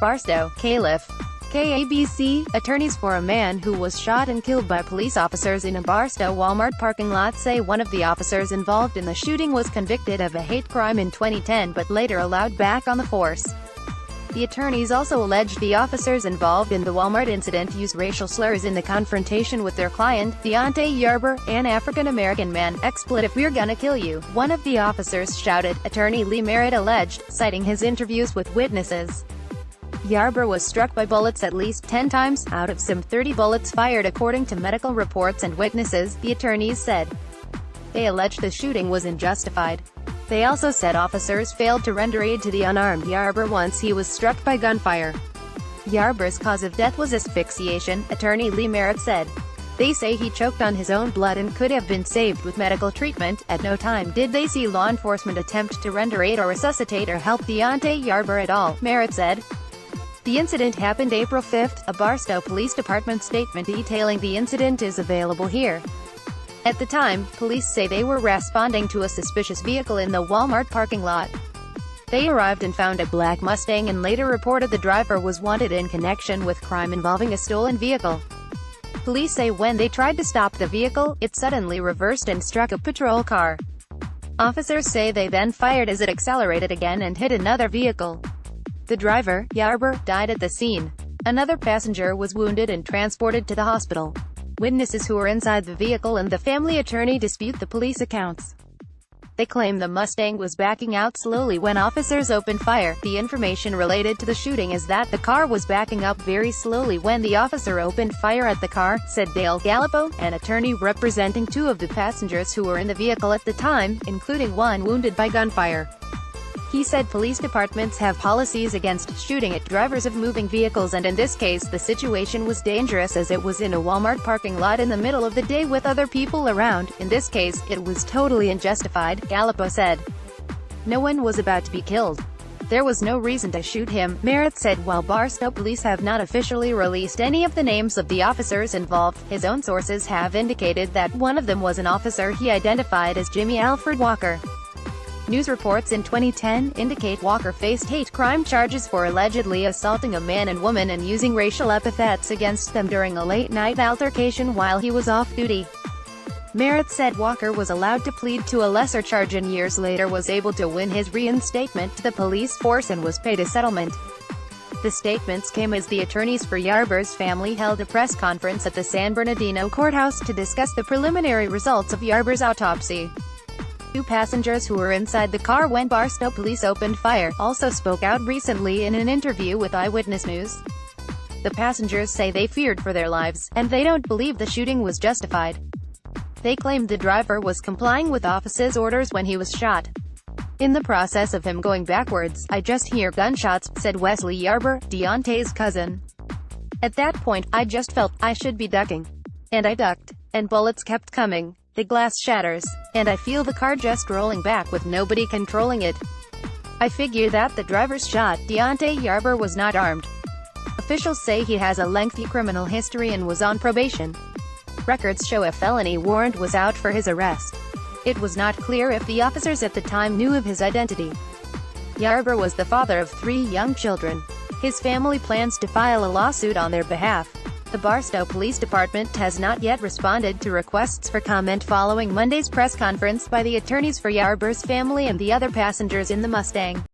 Barstow, Calif. KABC, attorneys for a man who was shot and killed by police officers in a Barstow Walmart parking lot say one of the officers involved in the shooting was convicted of a hate crime in 2010 but later allowed back on the force. The attorneys also alleged the officers involved in the Walmart incident used racial slurs in the confrontation with their client, Diante Yarber, an African-American man. "Expletive, we're gonna kill you," one of the officers shouted, attorney Lee Merrit alleged, citing his interviews with witnesses. Yarber was struck by bullets at least 10 times, out of some 30 bullets fired according to medical reports and witnesses, the attorneys said. They alleged the shooting was unjustified. They also said officers failed to render aid to the unarmed Yarber once he was struck by gunfire. Yarber's cause of death was asphyxiation, attorney Lee Merrit said. They say he choked on his own blood and could have been saved with medical treatment. At no time did they see law enforcement attempt to render aid or resuscitate or help Diante Yarber at all, Merrit said. The incident happened April 5, a Barstow Police Department statement detailing the incident is available here. At the time, police say they were responding to a suspicious vehicle in the Walmart parking lot. They arrived and found a black Mustang and later reported the driver was wanted in connection with crime involving a stolen vehicle. Police say when they tried to stop the vehicle, it suddenly reversed and struck a patrol car. Officers say they then fired as it accelerated again and hit another vehicle. The driver, Yarber, died at the scene. Another passenger was wounded and transported to the hospital. Witnesses who were inside the vehicle and the family attorney dispute the police accounts. They claim the Mustang was backing out slowly when officers opened fire. The information related to the shooting is that the car was backing up very slowly when the officer opened fire at the car, said Dale Gallipo, an attorney representing two of the passengers who were in the vehicle at the time, including one wounded by gunfire. He said police departments have policies against shooting at drivers of moving vehicles and in this case the situation was dangerous as it was in a Walmart parking lot in the middle of the day with other people around. In this case, it was totally unjustified, Gallipo said. No one was about to be killed. There was no reason to shoot him, Merrit said. While Barstow police have not officially released any of the names of the officers involved, his own sources have indicated that one of them was an officer he identified as Jimmy Alfred Walker. News reports in 2010 indicate Walker faced hate crime charges for allegedly assaulting a man and woman and using racial epithets against them during a late-night altercation while he was off-duty. Merrit said Walker was allowed to plead to a lesser charge and years later was able to win his reinstatement to the police force and was paid a settlement. The statements came as the attorneys for Yarber's family held a press conference at the San Bernardino courthouse to discuss the preliminary results of Yarber's autopsy. Two passengers who were inside the car when Barstow police opened fire also spoke out recently in an interview with Eyewitness News. The passengers say they feared for their lives, and they don't believe the shooting was justified. They claimed the driver was complying with officers' orders when he was shot. In the process of him going backwards, I just hear gunshots, said Wesley Yarber, Diante's cousin. At that point, I just felt I should be ducking. And I ducked. And bullets kept coming. The glass shatters, and I feel the car just rolling back with nobody controlling it. I figure that the driver's shot. Diante Yarber was not armed. Officials say he has a lengthy criminal history and was on probation. Records show a felony warrant was out for his arrest. It was not clear if the officers at the time knew of his identity. Yarber was the father of 3 young children. His family plans to file a lawsuit on their behalf. The Barstow Police Department has not yet responded to requests for comment following Monday's press conference by the attorneys for Yarber's family and the other passengers in the Mustang.